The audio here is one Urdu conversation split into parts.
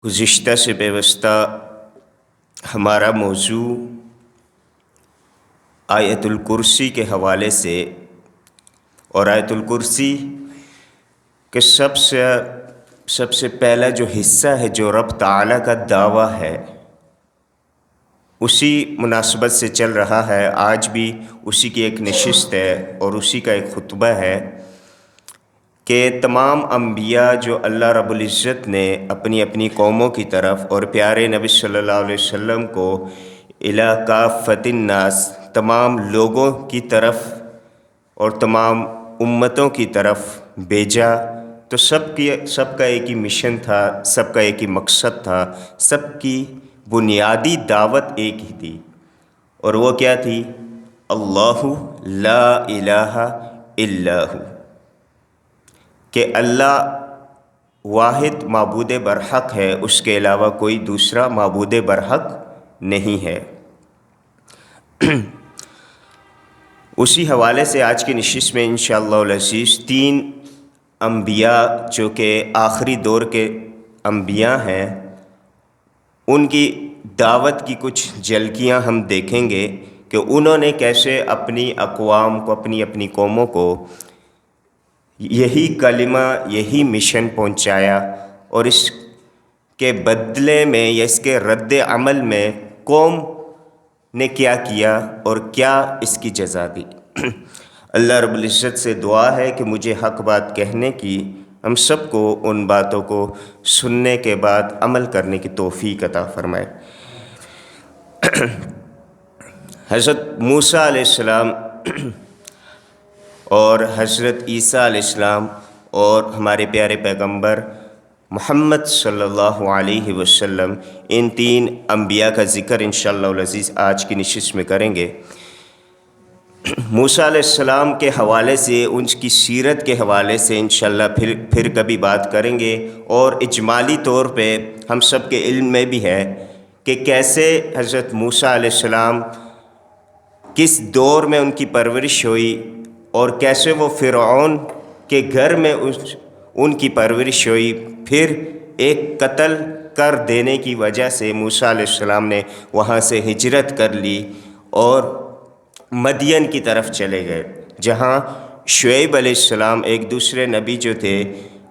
گزشتہ سے پیوستہ ہمارا موضوع آیت الکرسی کے حوالے سے، اور آیت الکرسی کے سب سے پہلا جو حصہ ہے جو رب تعالیٰ کا دعویٰ ہے، اسی مناسبت سے چل رہا ہے۔ آج بھی اسی کی ایک نشست ہے اور اسی کا ایک خطبہ ہے کہ تمام انبیاء جو اللہ رب العزت نے اپنی اپنی قوموں کی طرف اور پیارے نبی صلی اللہ علیہ وسلم کو الی کافۃ الناس، تمام لوگوں کی طرف اور تمام امتوں کی طرف بھیجا، تو سب کا ایک ہی مشن تھا، سب کا ایک ہی مقصد تھا، سب کی بنیادی دعوت ایک ہی تھی، اور وہ کیا تھی؟ اللہ لا الہ الا ہو، کہ اللہ واحد معبود برحق ہے، اس کے علاوہ کوئی دوسرا معبود برحق نہیں ہے۔ اسی حوالے سے آج کی نشست میں انشاءاللہ العزیز 3 انبیاء جو کہ آخری دور کے انبیاء ہیں، ان کی دعوت کی کچھ جھلکیاں ہم دیکھیں گے کہ انہوں نے کیسے اپنی اقوام کو، اپنی اپنی قوموں کو یہی کلمہ، یہی مشن پہنچایا، اور اس کے بدلے میں یا اس کے رد عمل میں قوم نے کیا کیا اور کیا اس کی جزا دی۔ اللہ رب العزت سے دعا ہے کہ مجھے حق بات کہنے کی، ہم سب کو ان باتوں کو سننے کے بعد عمل کرنے کی توفیق عطا فرمائے۔ حضرت موسیٰ علیہ السلام اور حضرت عیسیٰ علیہ السلام اور ہمارے پیارے پیغمبر محمد صلی اللہ علیہ وسلم، ان 3 انبیاء کا ذکر انشاءاللہ العزیز آج کی نشست میں کریں گے۔ موسیٰ علیہ السلام کے حوالے سے، ان کی سیرت کے حوالے سے انشاءاللہ پھر کبھی بات کریں گے، اور اجمالی طور پہ ہم سب کے علم میں بھی ہے کہ کیسے حضرت موسیٰ علیہ السلام، کس دور میں ان کی پرورش ہوئی، اور کیسے وہ فرعون کے گھر میں ان کی پرورش ہوئی۔ پھر ایک قتل کر دینے کی وجہ سے موسیٰ علیہ السلام نے وہاں سے ہجرت کر لی اور مدین کی طرف چلے گئے، جہاں شعیب علیہ السلام ایک دوسرے نبی جو تھے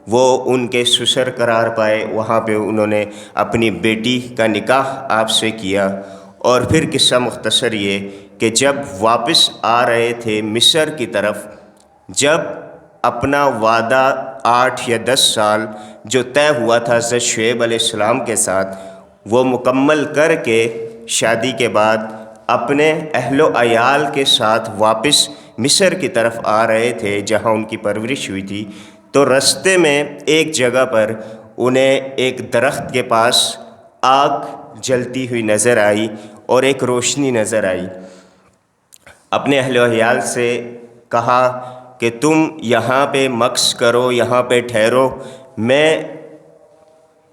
وہ ان کے سسر قرار پائے، وہاں پہ انہوں نے اپنی بیٹی کا نکاح آپ سے کیا۔ اور پھر قصہ مختصر یہ کہ جب واپس آ رہے تھے مصر کی طرف، جب اپنا وعدہ 8 یا 10 سال جو طے ہوا تھا حضرت شعیب علیہ السلام کے ساتھ، وہ مکمل کر کے شادی کے بعد اپنے اہل و عیال کے ساتھ واپس مصر کی طرف آ رہے تھے جہاں ان کی پرورش ہوئی تھی، تو رستے میں ایک جگہ پر انہیں ایک درخت کے پاس آگ جلتی ہوئی نظر آئی اور ایک روشنی نظر آئی۔ اپنے اہل و عیال سے کہا کہ تم یہاں پہ مکث کرو، یہاں پہ ٹھہرو، میں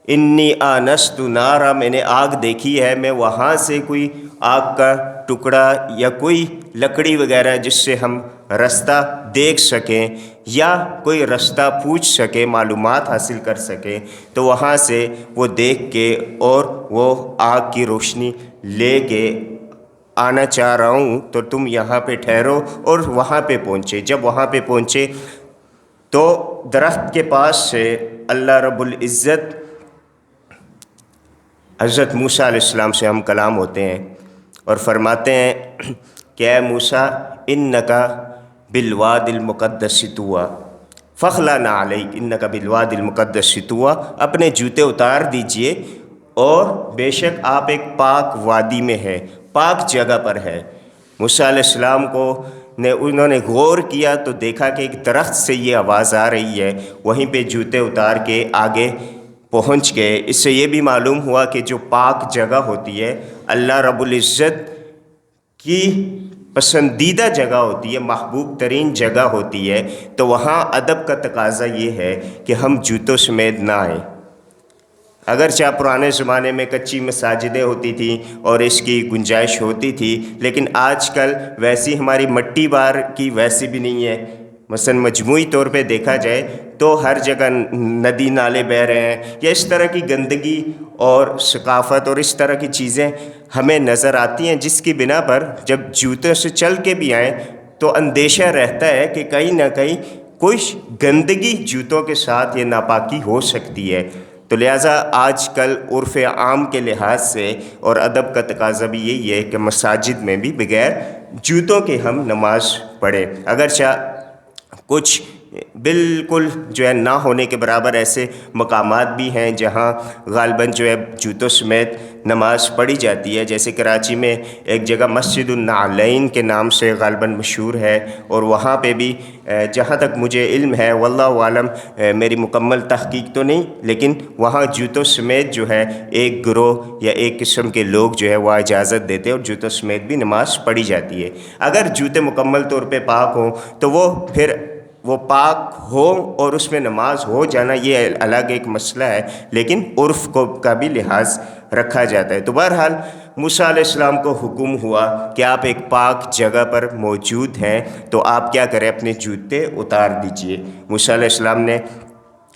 انی آنست نارا، میں نے آگ دیکھی ہے، میں وہاں سے کوئی آگ کا ٹکڑا یا کوئی لکڑی وغیرہ جس سے ہم رستہ دیکھ سکیں یا کوئی رستہ پوچھ سکیں، معلومات حاصل کر سکیں، تو وہاں سے وہ دیکھ کے اور وہ آگ کی روشنی لے کے آنا چاہ رہا ہوں، تو تم یہاں پہ ٹھہرو، اور وہاں پہ پہنچے۔ جب وہاں پہ پہنچے تو درخت کے پاس سے اللہ رب العزت حضرت موسیٰ علیہ السلام سے ہم کلام ہوتے ہیں اور فرماتے ہیں کہ اے موسیٰ انک بالواد المقدس طویٰ فاخلع نعلیک انک بالواد المقدس طویٰ، اپنے جوتے اتار دیجئے، اور بے شک آپ ایک پاک وادی میں ہے، پاک جگہ پر ہے۔ موسیٰ علیہ السلام انہوں نے غور کیا تو دیکھا کہ ایک درخت سے یہ آواز آ رہی ہے، وہیں پہ جوتے اتار کے آگے پہنچ گئے۔ اس سے یہ بھی معلوم ہوا کہ جو پاک جگہ ہوتی ہے اللہ رب العزت کی پسندیدہ جگہ ہوتی ہے، محبوب ترین جگہ ہوتی ہے، تو وہاں ادب کا تقاضا یہ ہے کہ ہم جوتوں سمیت نہ آئیں۔ اگرچہ پرانے زمانے میں کچی مساجدیں ہوتی تھیں اور اس کی گنجائش ہوتی تھی، لیکن آج کل ویسی ہماری مٹی بار کی ویسی بھی نہیں ہے۔ مثلا مجموعی طور پہ دیکھا جائے تو ہر جگہ ندی نالے بہہ رہے ہیں، یا اس طرح کی گندگی اور ثقافت اور اس طرح کی چیزیں ہمیں نظر آتی ہیں، جس کی بنا پر جب جوتوں سے چل کے بھی آئیں تو اندیشہ رہتا ہے کہ کہیں نہ کہیں کوئی گندگی جوتوں کے ساتھ یہ ناپاکی ہو سکتی ہے۔ تو لہٰذا آج کل عرف عام کے لحاظ سے اور ادب کا تقاضا بھی یہی ہے کہ مساجد میں بھی بغیر جوتوں کے ہم نماز پڑھیں، اگرچہ کچھ بالکل جو ہے نہ ہونے کے برابر ایسے مقامات بھی ہیں جہاں غالباً جو ہے جوتوں سمیت نماز پڑھی جاتی ہے، جیسے کراچی میں ایک جگہ مسجد النعلین کے نام سے غالباً مشہور ہے، اور وہاں پہ بھی جہاں تک مجھے علم ہے واللہ عالم، میری مکمل تحقیق تو نہیں، لیکن وہاں جوتوں سمیت جو ہے ایک گروہ یا ایک قسم کے لوگ جو ہے وہ اجازت دیتے ہیں اور جوتوں سمیت بھی نماز پڑھی جاتی ہے۔ اگر جوتے مکمل طور پہ پاک ہوں تو وہ پاک ہو اور اس میں نماز ہو جانا یہ الگ ایک مسئلہ ہے، لیکن عرف کا بھی لحاظ رکھا جاتا ہے۔ تو بہرحال موسیٰ علیہ السلام کو حکم ہوا کہ آپ ایک پاک جگہ پر موجود ہیں تو آپ کیا کریں، اپنے جوتے اتار دیجئے۔ موسیٰ علیہ السلام نے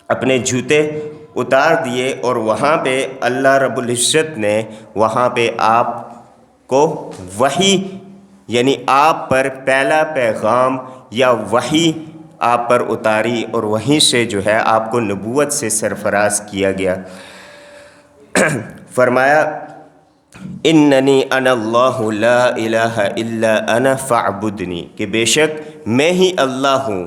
اپنے جوتے اتار دیے، اور وہاں پہ اللہ رب العزت نے وہاں پہ آپ کو وحی، یعنی آپ پر پہلا پیغام یا وحی آپ پر اتاری، اور وہیں سے جو ہے آپ کو نبوت سے سرفراز کیا گیا۔ فرمایا اننی انا اللہ لا الہ الا انا فاعبدنی، کہ بے شک میں ہی اللہ ہوں،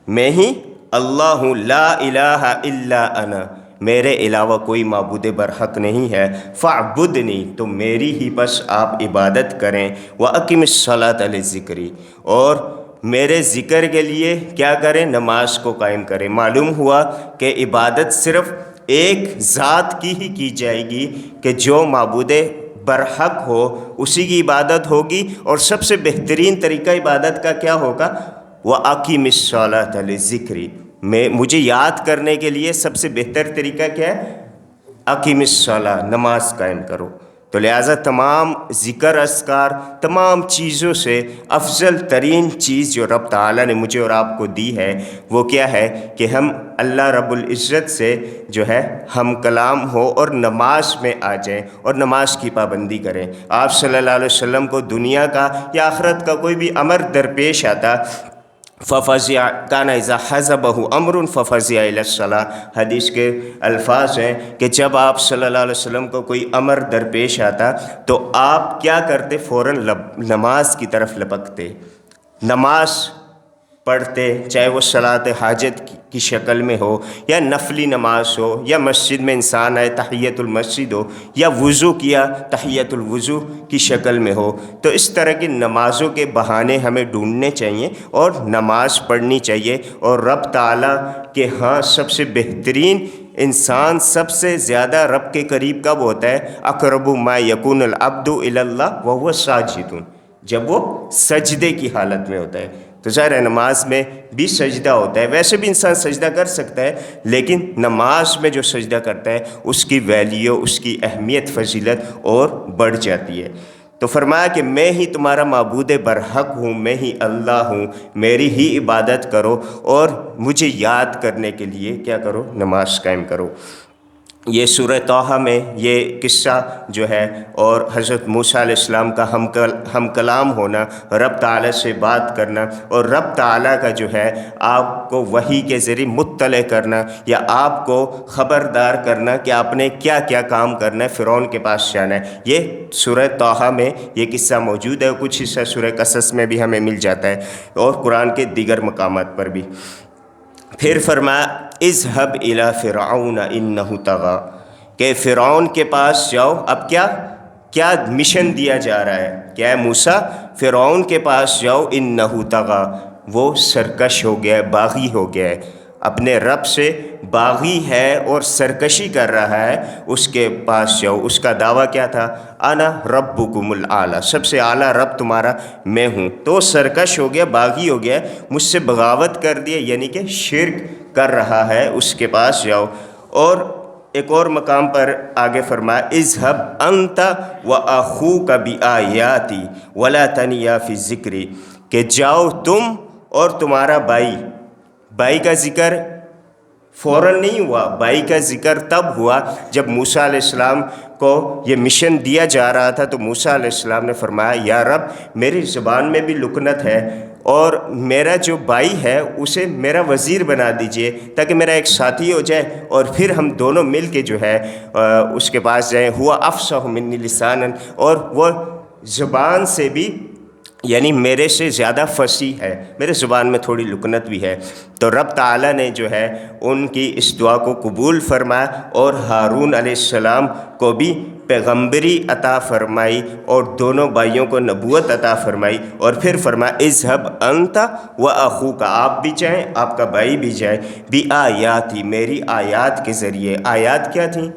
میں ہی اللہ ہوں، لا الہ الا انا، میرے علاوہ کوئی معبود برحق نہیں ہے، فاعبدنی، تو میری ہی بس آپ عبادت کریں، واقم الصلاۃ لذکری، اور میرے ذکر کے لیے کیا کریں، نماز کو قائم کریں۔ معلوم ہوا کہ عبادت صرف ایک ذات کی ہی کی جائے گی کہ جو معبود برحق ہو اسی کی عبادت ہوگی، اور سب سے بہترین طریقہ عبادت کا کیا ہوگا، وَأَقِمِ الصَّلَاةَ لِذِكْرِي، مجھے یاد کرنے کے لیے سب سے بہتر طریقہ کیا ہے، اقیم الصلاۃ، نماز قائم کرو۔ تو لہٰذا تمام ذکر اذکار، تمام چیزوں سے افضل ترین چیز جو رب تعالیٰ نے مجھے اور آپ کو دی ہے وہ کیا ہے کہ ہم اللہ رب العزت سے جو ہے ہم کلام ہو اور نماز میں آ جائیں اور نماز کی پابندی کریں۔ آپ صلی اللہ علیہ وسلم کو دنیا کا یا آخرت کا کوئی بھی امر درپیش آتا، فَفَزِعَ كَانَ إِذَا حَزَبَهُ أَمْرٌ فَفَزِعَ إِلَى الصَّلَاةِ، حدیث کے الفاظ ہیں کہ جب آپ صلی اللہ علیہ وسلم کو کوئی امر درپیش آتا تو آپ کیا کرتے، فوراً نماز کی طرف لپکتے، نماز پڑھتے، چاہے وہ صلاۃ حاجت کی شکل میں ہو یا نفلی نماز ہو، یا مسجد میں انسان آئے تحیۃ المسجد ہو، یا وضو کیا تحیۃ الوضو کی شکل میں ہو۔ تو اس طرح کی نمازوں کے بہانے ہمیں ڈھونڈنے چاہیے اور نماز پڑھنی چاہیے، اور رب تعالیٰ کے ہاں سب سے بہترین انسان سب سے زیادہ رب کے قریب کب ہوتا ہے، اقرب ما یکون العبد الی اللہ وہو ساجد، جب وہ سجدے کی حالت میں ہوتا ہے۔ تو ظاہر ہے نماز میں بھی سجدہ ہوتا ہے، ویسے بھی انسان سجدہ کر سکتا ہے، لیکن نماز میں جو سجدہ کرتا ہے اس کی ویلیو، اس کی اہمیت، فضیلت اور بڑھ جاتی ہے۔ تو فرمایا کہ میں ہی تمہارا معبود برحق ہوں، میں ہی اللہ ہوں، میری ہی عبادت کرو اور مجھے یاد کرنے کے لیے کیا کرو، نماز قائم کرو۔ یہ سورہ طٰہٰ میں یہ قصہ جو ہے، اور حضرت موسیٰ علیہ السلام کا ہم کلام ہونا، رب تعالیٰ سے بات کرنا، اور رب تعالیٰ کا جو ہے آپ کو وحی کے ذریعے مطلع کرنا یا آپ کو خبردار کرنا کہ آپ نے کیا کیا کام کرنا ہے، فرعون کے پاس جانا ہے، یہ سورہ طٰہٰ میں یہ قصہ موجود ہے، اور کچھ حصہ سورہ قصص میں بھی ہمیں مل جاتا ہے، اور قرآن کے دیگر مقامات پر بھی۔ پھر فرمایا اذهب الى فرعون انه طغى، کہ فرعون کے پاس جاؤ۔ اب کیا مشن دیا جا رہا ہے، کیا ہے موسیٰ، فرعون کے پاس جاؤ، انه طغى، وہ سرکش ہو گیا ہے، باغی ہو گیا ہے، اپنے رب سے باغی ہے اور سرکشی کر رہا ہے، اس کے پاس جاؤ۔ اس کا دعویٰ کیا تھا، انا ربکم الاعلی، سب سے اعلیٰ رب تمہارا میں ہوں۔ تو سرکش ہو گیا، باغی ہو گیا، مجھ سے بغاوت کر دیا، یعنی کہ شرک کر رہا ہے، اس کے پاس جاؤ۔ اور ایک اور مقام پر آگے فرمایا اذهب انت واخوک بآیاتی ولا تنیا فی الذکر، کہ جاؤ تم اور تمہارا بھائی کا ذکر فوراً نہیں ہوا، بائی کا ذکر تب ہوا جب موسیٰ علیہ السلام کو یہ مشن دیا جا رہا تھا۔ تو موسیٰ علیہ السلام نے فرمایا یا رب میری زبان میں بھی لکنت ہے، اور میرا جو بھائی ہے اسے میرا وزیر بنا دیجئے تاکہ میرا ایک ساتھی ہو جائے، اور پھر ہم دونوں مل کے جو ہے اس کے پاس جائیں۔ ہوا افصح منی لسانا، اور وہ زبان سے بھی یعنی میرے سے زیادہ فصیح ہے، میرے زبان میں تھوڑی لکنت بھی ہے۔ تو رب تعالیٰ نے جو ہے ان کی اس دعا کو قبول فرمایا، اور ہارون علیہ السلام کو بھی پیغمبری عطا فرمائی، اور دونوں بھائیوں کو نبوت عطا فرمائی، اور پھر فرمایا اذهب انت واخوک، آپ بھی جائیں، آپ کا بھائی بھی جائے، بآیاتی، میری آیات کے ذریعے۔ آیات کیا تھیں؟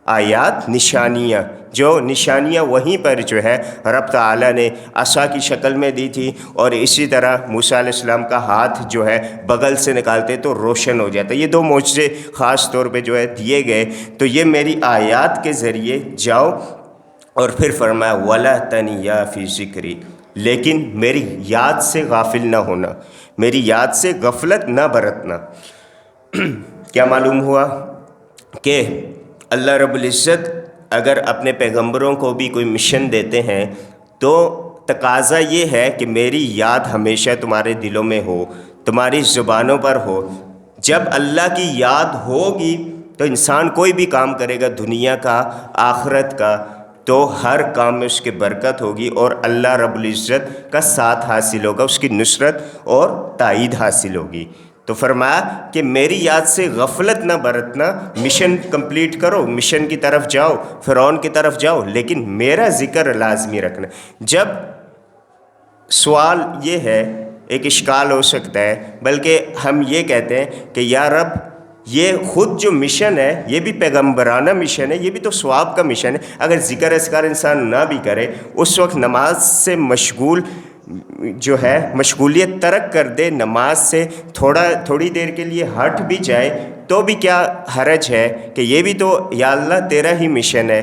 آیات نشانیاں، جو نشانیاں وہیں پر جو ہے رب تعالیٰ نے عصا کی شکل میں دی تھی، اور اسی طرح موسیٰ علیہ السلام کا ہاتھ جو ہے بغل سے نکالتے تو روشن ہو جاتا۔ یہ دو معجزے خاص طور پہ جو ہے دیے گئے۔ تو یہ میری آیات کے ذریعے جاؤ، اور پھر فرمایا وَلَا تَنِيَا فِي ذِكْرِي، لیکن میری یاد سے غافل نہ ہونا، میری یاد سے غفلت نہ برتنا۔ کیا معلوم ہوا کہ اللہ رب العزت اگر اپنے پیغمبروں کو بھی کوئی مشن دیتے ہیں تو تقاضا یہ ہے کہ میری یاد ہمیشہ تمہارے دلوں میں ہو، تمہاری زبانوں پر ہو۔ جب اللہ کی یاد ہوگی تو انسان کوئی بھی کام کرے گا، دنیا کا، آخرت کا، تو ہر کام میں اس کی برکت ہوگی، اور اللہ رب العزت کا ساتھ حاصل ہوگا، اس کی نصرت اور تائید حاصل ہوگی۔ تو فرمایا کہ میری یاد سے غفلت نہ برتنا، مشن کمپلیٹ کرو، مشن کی طرف جاؤ، فرعون کی طرف جاؤ، لیکن میرا ذکر لازمی رکھنا۔ جب سوال یہ ہے، ایک اشکال ہو سکتا ہے، بلکہ ہم یہ کہتے ہیں کہ یا رب یہ خود جو مشن ہے یہ بھی پیغمبرانہ مشن ہے، یہ بھی تو ثواب کا مشن ہے، اگر ذکر اذکار انسان نہ بھی کرے، اس وقت نماز سے مشغول جو ہے مشغولیت ترک کر دے، نماز سے تھوڑی دیر کے لیے ہٹ بھی جائے تو بھی کیا حرج ہے کہ یہ بھی تو یا اللہ تیرا ہی مشن ہے،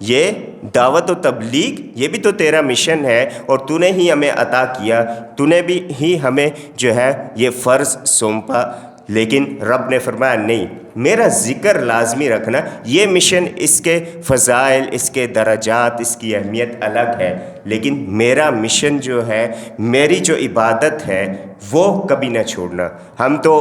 یہ دعوت و تبلیغ یہ بھی تو تیرا مشن ہے، اور تو نے ہی ہمیں عطا کیا، تو نے بھی ہی ہمیں جو ہے یہ فرض سونپا۔ لیکن رب نے فرمایا نہیں، میرا ذکر لازمی رکھنا، یہ مشن، اس کے فضائل، اس کے درجات، اس کی اہمیت الگ ہے، لیکن میرا مشن جو ہے، میری جو عبادت ہے وہ کبھی نہ چھوڑنا۔ ہم تو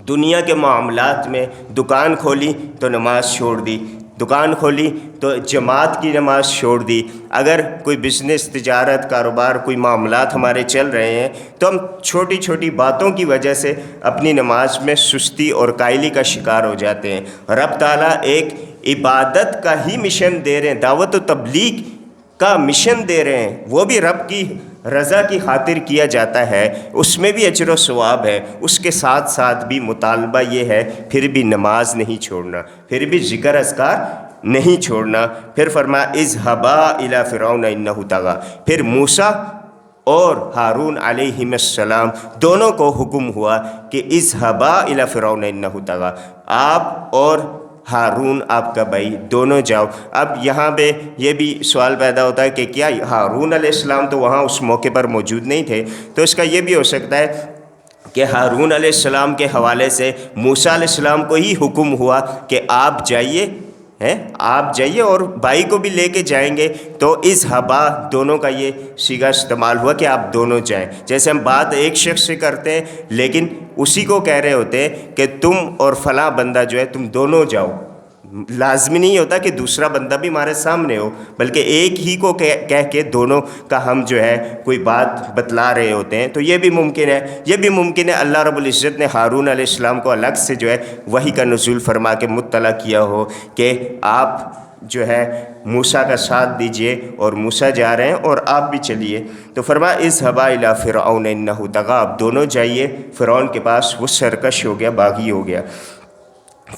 دنیا کے معاملات میں دکان کھولی تو نماز چھوڑ دی، دکان کھولی تو جماعت کی نماز چھوڑ دی، اگر کوئی بزنس، تجارت، کاروبار، کوئی معاملات ہمارے چل رہے ہیں تو ہم چھوٹی چھوٹی باتوں کی وجہ سے اپنی نماز میں سستی اور قائلی کا شکار ہو جاتے ہیں۔ رب تعالیٰ ایک عبادت کا ہی مشن دے رہے ہیں، دعوت و تبلیغ کا مشن دے رہے ہیں، وہ بھی رب کی رضا کی خاطر کیا جاتا ہے، اس میں بھی اجر و ثواب ہے، اس کے ساتھ ساتھ بھی مطالبہ یہ ہے پھر بھی نماز نہیں چھوڑنا، پھر بھی ذکر اذکار نہیں چھوڑنا۔ پھر فرمایا اذهبا الی فرعون انہ طغی، پھر موسیٰ اور ہارون علیہم السلام دونوں کو حکم ہوا کہ اذهبا الی فرعون انہ طغی، آپ اور ہارون آپ کا بھائی دونوں جاؤ۔ اب یہاں پہ یہ بھی سوال پیدا ہوتا ہے کہ کیا ہارون علیہ السلام تو وہاں اس موقع پر موجود نہیں تھے؟ تو اس کا یہ بھی ہو سکتا ہے کہ ہارون علیہ السلام کے حوالے سے موسیٰ علیہ السلام کو ہی حکم ہوا کہ آپ جائیے، آپ جائیے، اور بھائی کو بھی لے کے جائیں گے، تو اذهبا دونوں کا یہ صیغہ استعمال ہوا کہ آپ دونوں جائیں۔ جیسے ہم بات ایک شخص سے کرتے ہیں لیکن اسی کو کہہ رہے ہوتے ہیں کہ تم اور فلاں بندہ جو ہے تم دونوں جاؤ، لازمی نہیں ہوتا کہ دوسرا بندہ بھی ہمارے سامنے ہو، بلکہ ایک ہی کو کہہ کے دونوں کا ہم جو ہے کوئی بات بتلا رہے ہوتے ہیں، تو یہ بھی ممکن ہے۔ یہ بھی ممکن ہے اللہ رب العزت نے ہارون علیہ السلام کو الگ سے جو ہے وحی کا نزول فرما کے مطلع کیا ہو کہ آپ جو ہے موسیٰ کا ساتھ دیجئے، اور موسیٰ جا رہے ہیں اور آپ بھی چلیے۔ تو فرمایا اذهبا الی فرعون انہ طغی، آپ دونوں جائیے فرعون کے پاس، وہ سرکش ہو گیا، باغی ہو گیا۔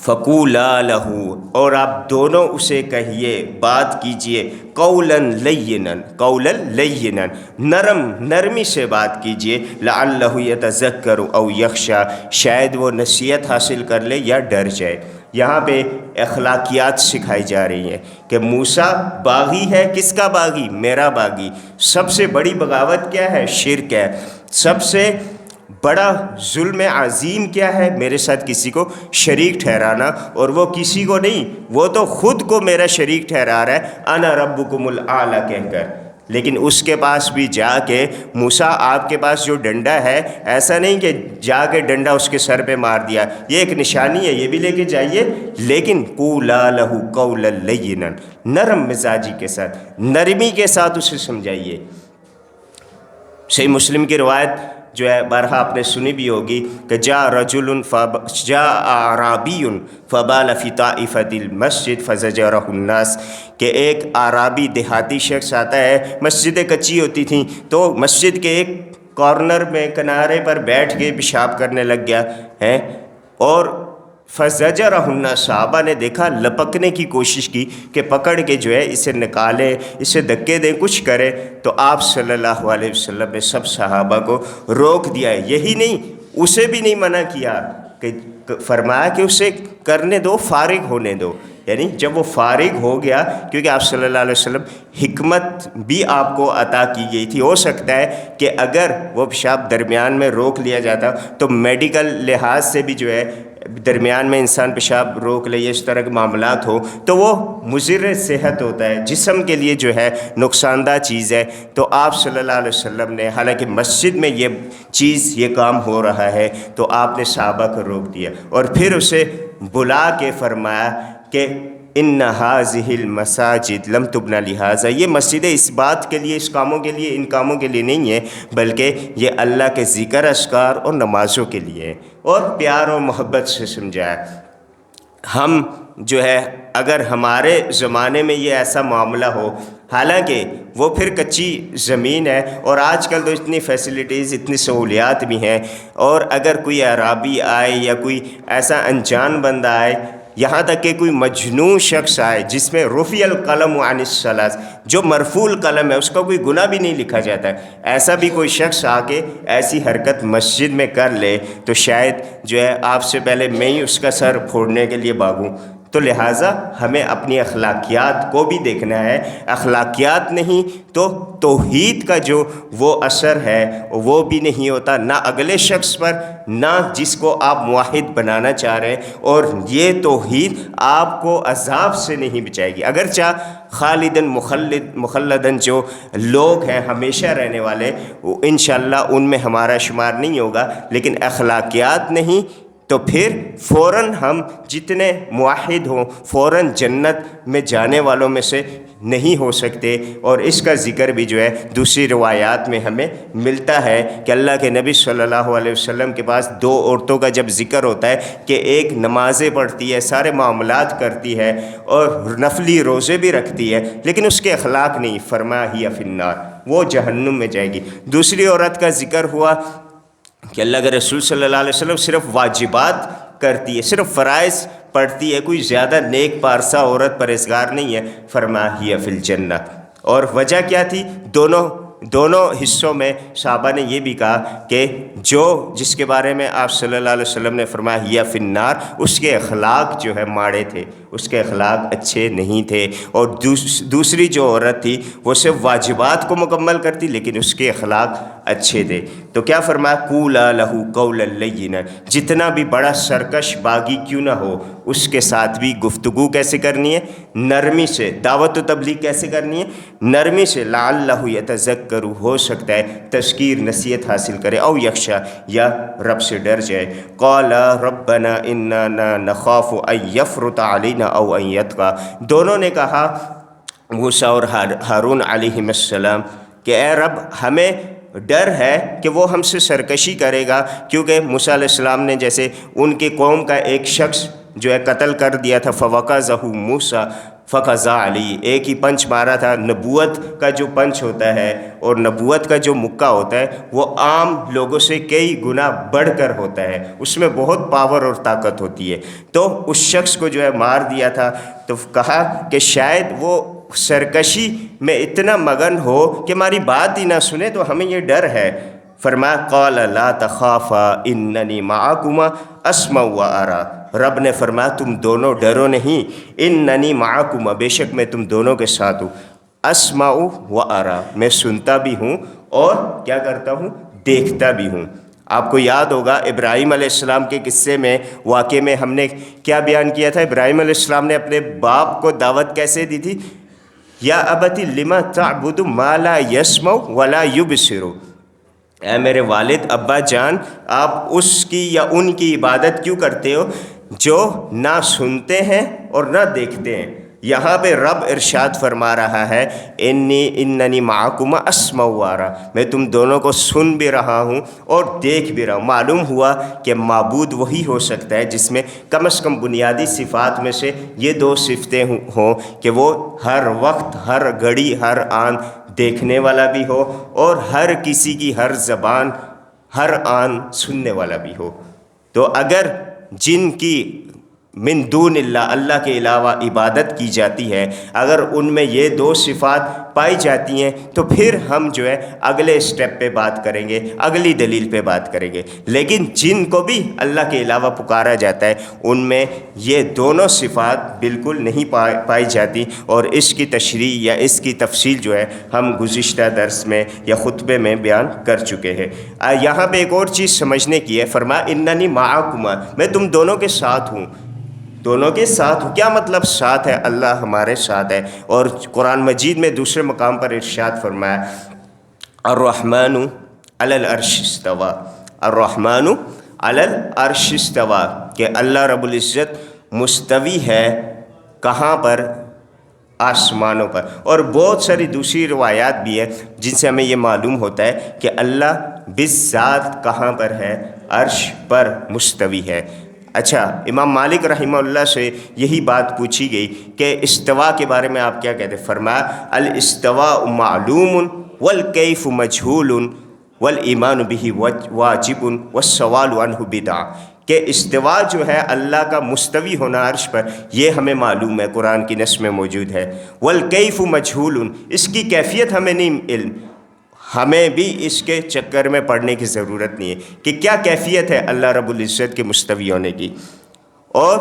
فقولا لہ، اور آپ دونوں اسے کہیے، بات کیجئے، قولا لینا، قولا لینا، نرمی سے بات کیجئے، لعلہ یتذکر او یخشی، شاید وہ نصیحت حاصل کر لے یا ڈر جائے۔ یہاں پہ اخلاقیات سکھائی جا رہی ہیں کہ موسیٰ باغی ہے، کس کا باغی؟ میرا باغی۔ سب سے بڑی بغاوت کیا ہے؟ شرک ہے۔ سب سے بڑا ظلم عظیم کیا ہے؟ میرے ساتھ کسی کو شریک ٹھہرانا، اور وہ کسی کو نہیں، وہ تو خود کو میرا شریک ٹھہرا رہا ہے، انا ربکم الاعلی کہہ کر۔ لیکن اس کے پاس بھی جا کے، موسیٰ آپ کے پاس جو ڈنڈا ہے، ایسا نہیں کہ جا کے ڈنڈا اس کے سر پہ مار دیا، یہ ایک نشانی ہے، یہ بھی لے کے جائیے، لیکن قولا لہ قولا لینا، نرم مزاجی کے ساتھ، نرمی کے ساتھ اسے سمجھائیے۔ صحیح مسلم کی روایت جو ہے بارہا آپ نے سنی بھی ہوگی کہ جاء اعرابی فبال فی طائفۃ المسجد فزجرہ الناس، کہ ایک اعرابی دیہاتی شخص آتا ہے، مسجدیں کچی ہوتی تھیں تو مسجد کے ایک کارنر میں کنارے پر بیٹھ کے پیشاب کرنے لگ گیا ہے، اور فزجرہ الناس، صحابہ نے دیکھا، لپکنے کی کوشش کی کہ پکڑ کے جو ہے اسے نکالیں، اسے دھکے دیں، کچھ کریں، تو آپ صلی اللہ علیہ وسلم نے سب صحابہ کو روک دیا ہے۔ یہی نہیں، اسے بھی نہیں منع کیا، کہ فرمایا کہ اسے کرنے دو، فارغ ہونے دو، یعنی جب وہ فارغ ہو گیا، کیونکہ آپ صلی اللہ علیہ وسلم حکمت بھی آپ کو عطا کی گئی تھی، ہو سکتا ہے کہ اگر وہ پیشاب درمیان میں روک لیا جاتا تو میڈیکل لحاظ سے بھی جو ہے درمیان میں انسان پیشاب روک لے، اس طرح کے معاملات ہو تو وہ مضر صحت ہوتا ہے، جسم کے لیے جو ہے نقصان دہ چیز ہے۔ تو آپ صلی اللہ علیہ وسلم نے، حالانکہ مسجد میں یہ چیز، یہ کام ہو رہا ہے، تو آپ نے صحابہ کو روک دیا، اور پھر اسے بلا کے فرمایا کہ ان هذه المساجد لم تبنى لهذا، یہ مسجدیں اس بات کے لیے، اس کاموں کے لیے، ان کاموں کے لیے نہیں ہے، بلکہ یہ اللہ کے ذکر، اذکار اور نمازوں کے لیے ہے، اور پیار اور محبت سے سمجھایا۔ ہم جو ہے اگر ہمارے زمانے میں یہ ایسا معاملہ ہو، حالانکہ وہ پھر کچی زمین ہے، اور آج کل تو اتنی فیسلٹیز، اتنی سہولیات بھی ہیں، اور اگر کوئی اعرابی آئے یا کوئی ایسا انجان بندہ آئے، یہاں تک کہ کوئی مجنون شخص آئے جس میں رفع القلم عن الثلاث، جو مرفوع القلم ہے، اس کا کوئی گناہ بھی نہیں لکھا جاتا ہے، ایسا بھی کوئی شخص آ کے ایسی حرکت مسجد میں کر لے تو شاید جو ہے آپ سے پہلے میں ہی اس کا سر پھوڑنے کے لیے بھاگوں۔ تو لہٰذا ہمیں اپنی اخلاقیات کو بھی دیکھنا ہے، اخلاقیات نہیں تو توحید کا جو وہ اثر ہے وہ بھی نہیں ہوتا، نہ اگلے شخص پر، نہ جس کو آپ موحد بنانا چاہ رہے ہیں، اور یہ توحید آپ کو عذاب سے نہیں بچائے گی۔ اگرچہ خالداً مخلداً جو لوگ ہیں ہمیشہ رہنے والے، انشاءاللہ ان میں ہمارا شمار نہیں ہوگا، لیکن اخلاقیات نہیں تو پھر فوراً ہم جتنے موحد ہوں فوراً جنت میں جانے والوں میں سے نہیں ہو سکتے۔ اور اس کا ذکر بھی جو ہے دوسری روایات میں ہمیں ملتا ہے کہ اللہ کے نبی صلی اللہ علیہ وسلم کے پاس دو عورتوں کا جب ذکر ہوتا ہے کہ ایک نمازیں پڑھتی ہے، سارے معاملات کرتی ہے، اور نفلی روزے بھی رکھتی ہے، لیکن اس کے اخلاق نہیں، فرمایا ہی فی النار، وہ جہنم میں جائے گی۔ دوسری عورت کا ذکر ہوا کہ اللہ کے رسول صلی اللہ علیہ وسلم صرف واجبات کرتی ہے، صرف فرائض پڑھتی ہے، کوئی زیادہ نیک پارسا عورت پرہیزگار نہیں ہے، فرمایا ہی فی الجنہ۔ اور وجہ کیا تھی؟ دونوں حصوں میں صحابہ نے یہ بھی کہا کہ جس کے بارے میں آپ صلی اللہ علیہ وسلم نے فرمایا ہی فی النار، اس کے اخلاق جو ہے ماڑے تھے، اس کے اخلاق اچھے نہیں تھے۔ اور دوسری جو عورت تھی وہ صرف واجبات کو مکمل کرتی لیکن اس کے اخلاق اچھے تھے۔ تو کیا فرمایا؟ قولا لہ قولا لینا، جتنا بھی بڑا سرکش باغی کیوں نہ ہو، اس کے ساتھ بھی گفتگو کیسے کرنی ہے؟ نرمی سے۔ دعوت و تبلیغ کیسے کرنی ہے؟ نرمی سے۔ لعلہ یتذکر، ہو سکتا ہے تذکیر، نصیحت حاصل کرے، او یخشی، یا رب سے ڈر جائے۔ قال ربنا اننا نخاف ان یفرط علینا او ان یطغی، دونوں نے کہا، موسیٰ اور ہارون علیہ السلام، کہ اے رب ہمیں ڈر ہے کہ وہ ہم سے سرکشی کرے گا، کیونکہ موسیٰ علیہ السلام نے جیسے ان کی قوم کا ایک شخص جو ہے قتل کر دیا تھا، فوقذہ موسیٰ فقضا علیہ، ایک ہی پنچ مارا تھا۔ نبوت کا جو پنچ ہوتا ہے اور نبوت کا جو مکہ ہوتا ہے وہ عام لوگوں سے کئی گنا بڑھ کر ہوتا ہے، اس میں بہت پاور اور طاقت ہوتی ہے۔ تو اس شخص کو جو ہے مار دیا تھا، تو کہا کہ شاید وہ سرکشی میں اتنا مگن ہو کہ ہماری بات ہی نہ سنے، تو ہمیں یہ ڈر ہے۔ فرمایا قال لا تخافا اننی معکما اسمع و ارى، رب نے فرمایا تم دونوں ڈرو نہیں، اننی معکما، بے شک میں تم دونوں کے ساتھ ہوں، اسمع و ارى، میں سنتا بھی ہوں اور کیا کرتا ہوں؟ دیکھتا بھی ہوں۔ آپ کو یاد ہوگا ابراہیم علیہ السلام کے قصے میں، واقعے میں ہم نے کیا بیان کیا تھا؟ ابراہیم علیہ السلام نے اپنے باپ کو دعوت کیسے دی تھی؟ یا ابتی لما تعبد ما لا یسمع ولا یبصر، اے میرے والد ابا جان، آپ اس کی یا ان کی عبادت کیوں کرتے ہو جو نہ سنتے ہیں اور نہ دیکھتے ہیں؟ یہاں پہ رب ارشاد فرما رہا ہے اننی معکما اسمع و ارا، میں تم دونوں کو سن بھی رہا ہوں اور دیکھ بھی رہا ہوں۔ معلوم ہوا کہ معبود وہی ہو سکتا ہے جس میں کم از کم بنیادی صفات میں سے یہ دو صفتیں ہوں کہ وہ ہر وقت، ہر گھڑی، ہر آن دیکھنے والا بھی ہو اور ہر کسی کی ہر زبان، ہر آن سننے والا بھی ہو۔ تو اگر جن کی من دون اللہ کے علاوہ عبادت کی جاتی ہے، اگر ان میں یہ دو صفات پائی جاتی ہیں تو پھر ہم جو ہے اگلے سٹیپ پہ بات کریں گے، اگلی دلیل پہ بات کریں گے۔ لیکن جن کو بھی اللہ کے علاوہ پکارا جاتا ہے ان میں یہ دونوں صفات بالکل نہیں پائی جاتی، اور اس کی تشریح یا اس کی تفصیل جو ہے ہم گزشتہ درس میں یا خطبے میں بیان کر چکے ہیں۔ یہاں پہ ایک اور چیز سمجھنے کی ہے، فرمایا اننی معکما، میں تم دونوں کے ساتھ ہوں۔ دونوں کے ساتھ ہوں، کیا مطلب ساتھ ہے؟ اللہ ہمارے ساتھ ہے، اور قرآن مجید میں دوسرے مقام پر ارشاد فرمایا الرحمن علی العرش استوى، الرحمن علی العرش استوى، کہ اللہ رب العزت مستوی ہے کہاں پر؟ آسمانوں پر۔ اور بہت ساری دوسری روایات بھی ہیں جن سے ہمیں یہ معلوم ہوتا ہے کہ اللہ بالذات کہاں پر ہے؟ عرش پر مستوی ہے۔ اچھا، امام مالک رحمہ اللہ سے یہی بات پوچھی گئی کہ استوا کے بارے میں آپ کیا کہتے ہیں؟ فرمایا الاستواء معلوم والکیف مجہول والایمان بہ واجب والسوال عنہ بدعہ، کہ استوا جو ہے اللہ کا مستوی ہونا عرش پر، یہ ہمیں معلوم ہے، قرآن کی نص میں موجود ہے۔ والکیف مجہول، اس کی کیفیت ہمیں نہیں علم، ہمیں بھی اس کے چکر میں پڑنے کی ضرورت نہیں ہے کہ کیا کیفیت ہے اللہ رب العزت کے مستوی ہونے کی۔ اور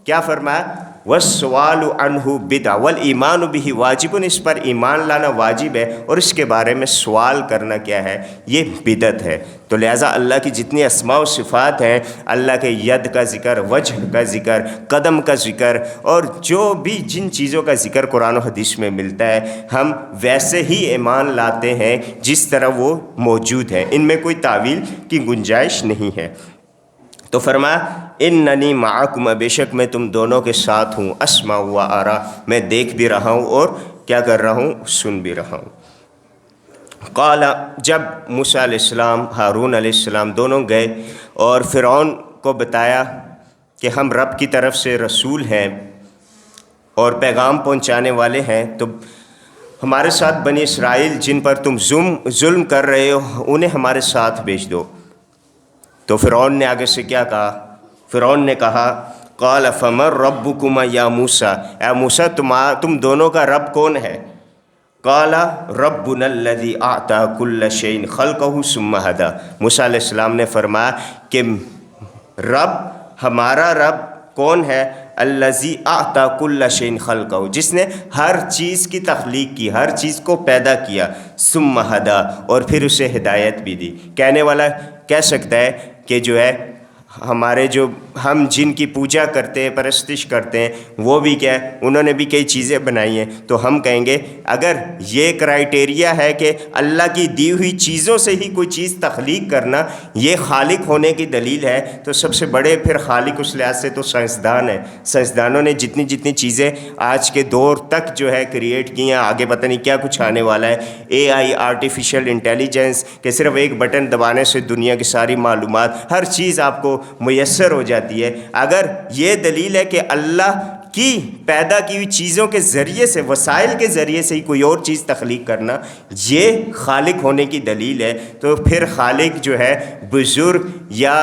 کیا فرمایا؟ والسوال عنہ بدعہ والایمان بہ واجب، اس پر ایمان لانا واجب ہے اور اس کے بارے میں سوال کرنا کیا ہے؟ یہ بدعت ہے۔ تو لہٰذا اللہ کی جتنی اسماء و صفات ہیں، اللہ کے ید کا ذکر، وجہ کا ذکر، قدم کا ذکر، اور جو بھی جن چیزوں کا ذکر قرآن و حدیث میں ملتا ہے، ہم ویسے ہی ایمان لاتے ہیں جس طرح وہ موجود ہے، ان میں کوئی تعویل کی گنجائش نہیں ہے۔ تو فرمایا اننی معکم، بے شک میں تم دونوں کے ساتھ ہوں، اسمع و ارا، میں دیکھ بھی رہا ہوں اور کیا کر رہا ہوں؟ سن بھی رہا ہوں۔ قال، جب موسیٰ علیہ السلام، ہارون علیہ السلام دونوں گئے اور فرعون کو بتایا کہ ہم رب کی طرف سے رسول ہیں اور پیغام پہنچانے والے ہیں، تو ہمارے ساتھ بنی اسرائیل جن پر تم ظلم کر رہے ہو انہیں ہمارے ساتھ بھیج دو۔ تو فرعون نے آگے سے کیا کہا؟ فرعون نے کہا قال فمن ربکما یا موسیٰ، اے موسیٰ تم دونوں کا رب کون ہے؟ قال ربنا الذی اعطى كل شیء خلقہ ثم ہدی، موسیٰ علیہ السلام نے فرمایا کہ رب، ہمارا رب کون ہے؟ الذی اعطى كل شیء خلقہ، جس نے ہر چیز کی تخلیق کی، ہر چیز کو پیدا کیا، ثم ہدی، اور پھر اسے ہدایت بھی دی۔ کہنے والا کہہ سکتا ہے کہ جو ہے ہمارے جو ہم جن کی پوجا کرتے ہیں، پرستش کرتے ہیں، وہ بھی کیا ہے؟ انہوں نے بھی کئی چیزیں بنائی ہیں۔ تو ہم کہیں گے اگر یہ کرائیٹیریا ہے کہ اللہ کی دی ہوئی چیزوں سے ہی کوئی چیز تخلیق کرنا یہ خالق ہونے کی دلیل ہے، تو سب سے بڑے پھر خالق اس لحاظ سے تو سائنسدان ہیں۔ سائنسدانوں نے جتنی چیزیں آج کے دور تک جو ہے کریٹ کی ہیں، آگے پتہ نہیں کیا کچھ آنے والا ہے، اے آئی، آرٹیفیشل انٹیلیجنس، کہ صرف ایک بٹن دبانے سے دنیا کی ساری معلومات، ہر چیز آپ کو میسر ہو جاتی ہے۔ اگر یہ دلیل ہے کہ اللہ کی پیدا کی ہوئی چیزوں کے ذریعے سے، وسائل کے ذریعے سے ہی کوئی اور چیز تخلیق کرنا یہ خالق ہونے کی دلیل ہے، تو پھر خالق جو ہے بزرگ یا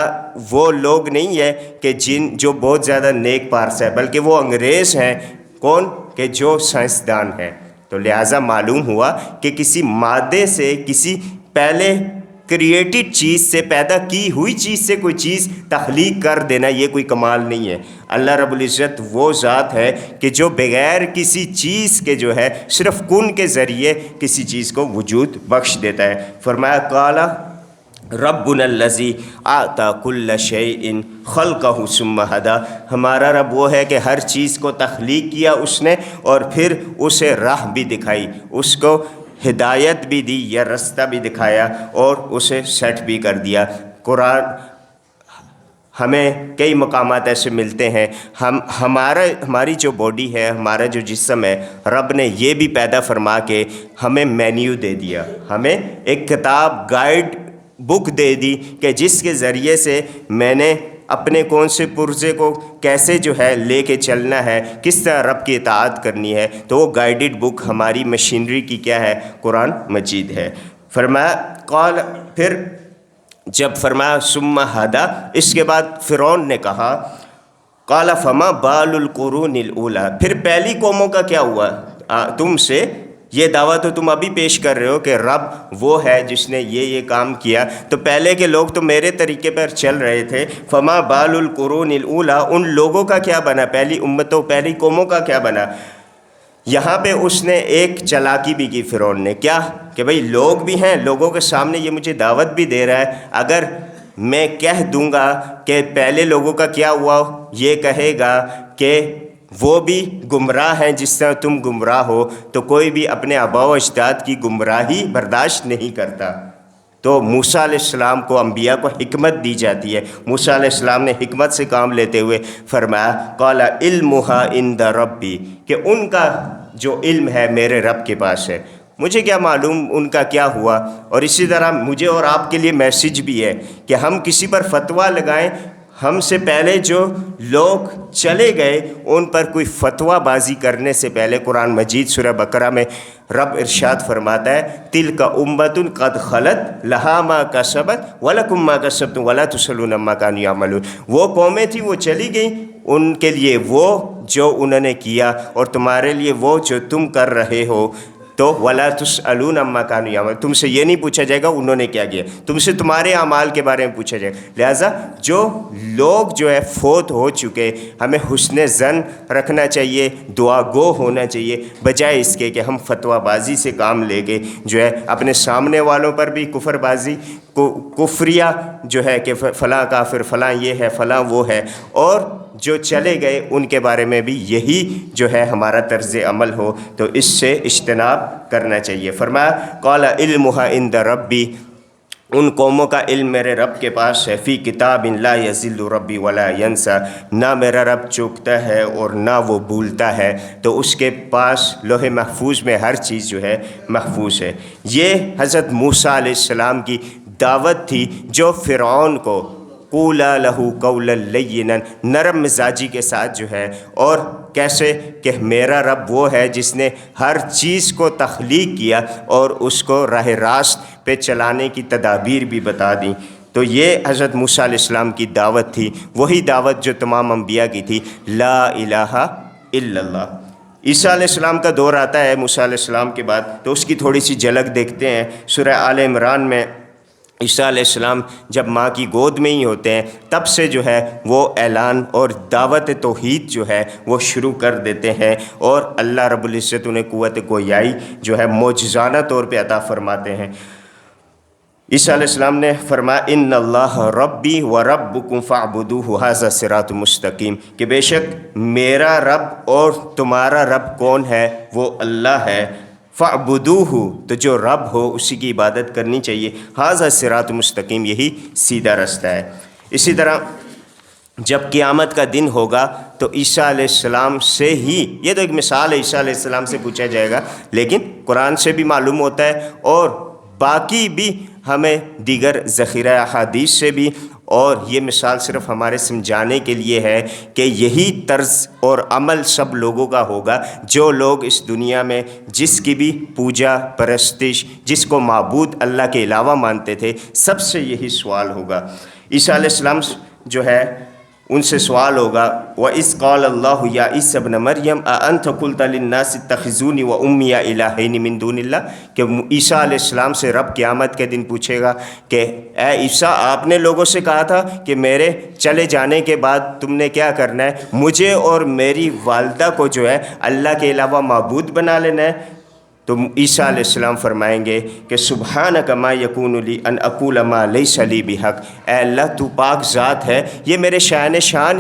وہ لوگ نہیں ہے کہ جو بہت زیادہ نیک پارس ہے، بلکہ وہ انگریز ہیں۔ کون؟ کہ جو سائنسدان ہیں۔ تو لہٰذا معلوم ہوا کہ کسی مادے سے، کسی پہلے کریٹڈ چیز سے، پیدا کی ہوئی چیز سے کوئی چیز تخلیق کر دینا یہ کوئی کمال نہیں ہے۔ اللہ رب العزت وہ ذات ہے کہ جو بغیر کسی چیز کے جو ہے صرف کن کے ذریعے کسی چیز کو وجود بخش دیتا ہے۔ فرمایا قال ربنا الذی اعطی کل شیء خلقہ ثم ہدی، ہمارا رب وہ ہے کہ ہر چیز کو تخلیق کیا اس نے اور پھر اسے راہ بھی دکھائی، اس کو ہدایت بھی دی یا رستہ بھی دکھایا اور اسے سیٹ بھی کر دیا۔ قرآن ہمیں کئی مقامات ایسے ملتے ہیں، ہماری جو باڈی ہے، ہمارا جو جسم ہے، رب نے یہ بھی پیدا فرما کے ہمیں مینیو دے دیا، ہمیں ایک کتاب گائیڈ بک دے دی کہ جس کے ذریعے سے میں نے اپنے کون سے پرزے کو کیسے جو ہے لے کے چلنا ہے، کس طرح رب کی اطاعت کرنی ہے، تو وہ گائیڈڈ بک ہماری مشینری کی کیا ہے؟ قرآن مجید ہے۔ فرمایا قال، پھر جب فرمایا ثم ہدی، اس کے بعد فرعون نے کہا قال فما بال القرون الاولی، پھر پہلی قوموں کا کیا ہوا؟ تم سے یہ دعویٰ تو تم ابھی پیش کر رہے ہو کہ رب وہ ہے جس نے یہ کام کیا، تو پہلے کے لوگ تو میرے طریقے پر چل رہے تھے، فما بال القرون الاولی، ان لوگوں کا کیا بنا؟ پہلی امتوں، پہلی قوموں کا کیا بنا؟ یہاں پہ اس نے ایک چالاکی بھی کی فرعون نے، کیا کہ بھئی لوگ بھی ہیں، لوگوں کے سامنے یہ مجھے دعوت بھی دے رہا ہے، اگر میں کہہ دوں گا کہ پہلے لوگوں کا کیا ہوا، یہ کہے گا کہ وہ بھی گمراہ ہیں جس طرح تم گمراہ ہو، تو کوئی بھی اپنے آباء و اجداد کی گمراہی برداشت نہیں کرتا۔ تو موسیٰ علیہ السلام کو، انبیاء کو حکمت دی جاتی ہے، موسیٰ علیہ السلام نے حکمت سے کام لیتے ہوئے فرمایا قال علمھا عند ربی، کہ ان کا جو علم ہے میرے رب کے پاس ہے، مجھے کیا معلوم ان کا کیا ہوا۔ اور اسی طرح مجھے اور آپ کے لیے میسج بھی ہے کہ ہم کسی پر فتویٰ لگائیں، ہم سے پہلے جو لوگ چلے گئے ان پر کوئی فتویٰ بازی کرنے سے پہلے قرآن مجید سورہ بقرہ میں رب ارشاد فرماتا ہے تلک امۃ قد خلت لہا ما کسبت ولکم ما کسبتم ولا تسألون عما کانوا یعملون، وہ قومیں تھیں وہ چلی گئیں، ان کے لیے وہ جو انہوں نے کیا اور تمہارے لیے وہ جو تم کر رہے ہو، تو ولا تسألون عما کانوا یعملون، تم سے یہ نہیں پوچھا جائے گا انہوں نے کیا کیا، تم سے تمہارے اعمال کے بارے میں پوچھا جائے گا۔ لہٰذا جو لوگ جو ہے فوت ہو چکے، ہمیں حسن ظن رکھنا چاہیے، دعا گو ہونا چاہیے، بجائے اس کے کہ ہم فتویٰ بازی سے کام لے کے جو ہے اپنے سامنے والوں پر بھی کفر بازی کفریہ جو ہے کہ فلاں کافر، فلاں یہ ہے، فلاں وہ ہے، اور جو چلے گئے ان کے بارے میں بھی یہی جو ہے ہمارا طرز عمل ہو، تو اس سے اجتناب کرنا چاہیے۔ فرمایا قال علمھا عند ربی، ان قوموں کا علم میرے رب کے پاس ہے، فی کتاب لا یضل ربی ولا ینسیٰ، نہ میرا رب چوکتا ہے اور نہ وہ بھولتا ہے، تو اس کے پاس لوح محفوظ میں ہر چیز جو ہے محفوظ ہے۔ یہ حضرت موسیٰ علیہ السلام کی دعوت تھی جو فرعون کو قولا لہو قولا لینا، نرم مزاجی کے ساتھ جو ہے، اور کیسے کہ میرا رب وہ ہے جس نے ہر چیز کو تخلیق کیا اور اس کو راہ راست پہ چلانے کی تدابیر بھی بتا دیں۔ تو یہ حضرت موسیٰ علیہ السلام کی دعوت تھی، وہی دعوت جو تمام انبیاء کی تھی، لا الہ الا اللہ۔ عیسیٰ علیہ السلام کا دور آتا ہے موسیٰ علیہ السلام کے بعد، تو اس کی تھوڑی سی جھلک دیکھتے ہیں۔ سورہ آل عمران میں عیسیٰ علیہ السلام جب ماں کی گود میں ہی ہوتے ہیں، تب سے جو ہے وہ اعلان اور دعوت توحید جو ہے وہ شروع کر دیتے ہیں، اور اللہ رب العزت انہیں قوت گویائی جو ہے معجزانہ طور پہ عطا فرماتے ہیں۔ عیسیٰ علیہ السلام نے فرمایا ان اللہ ربی و ربکم فاعبدوہ ھذا صراط مستقیم، کہ بے شک میرا رب اور تمہارا رب کون ہے؟ وہ اللہ ہے۔ فاعبدوہ، تو جو رب ہو اسی کی عبادت کرنی چاہیے، ھذا صراط مستقیم، یہی سیدھا رستہ ہے۔ اسی طرح جب قیامت کا دن ہوگا تو عیسیٰ علیہ السلام سے ہی، یہ تو ایک مثال ہے، عیسیٰ علیہ السلام سے پوچھا جائے گا، لیکن قرآن سے بھی معلوم ہوتا ہے اور باقی بھی ہمیں دیگر ذخیرہ احادیث سے بھی، اور یہ مثال صرف ہمارے سمجھانے کے لیے ہے کہ یہی طرز اور عمل سب لوگوں کا ہوگا، جو لوگ اس دنیا میں جس کی بھی پوجا پرستش، جس کو معبود اللہ کے علاوہ مانتے تھے، سب سے یہی سوال ہوگا۔ عیسیٰ علیہ السلام جو ہے ان سے سوال ہوگا وَإِذْ قَالَ اللَّهُ يَا عِيسَى ابْنَ مَرْيَمَ أَأَنْتَ قُلْتَ لِلنَّاسِ اتَّخِذُونِي وَأُمِّيَ إِلَٰهَيْنِ مِن دُونِ اللَّهِ، کہ عیسیٰ علیہ السلام سے رب قیامت کے دن پوچھے گا کہ اے عیسیٰ، آپ نے لوگوں سے کہا تھا کہ میرے چلے جانے کے بعد تم نے کیا کرنا ہے؟ مجھے اور میری والدہ کو جو ہے اللہ کے علاوہ معبود بنا لینا ہے۔ تو عیسیٰ علیہ السلام فرمائیں گے کہ سبحانک ما یکون لی ان اقول ما لیس لی بحق، اے اللہ تو پاک ذات ہے، یہ میرے شان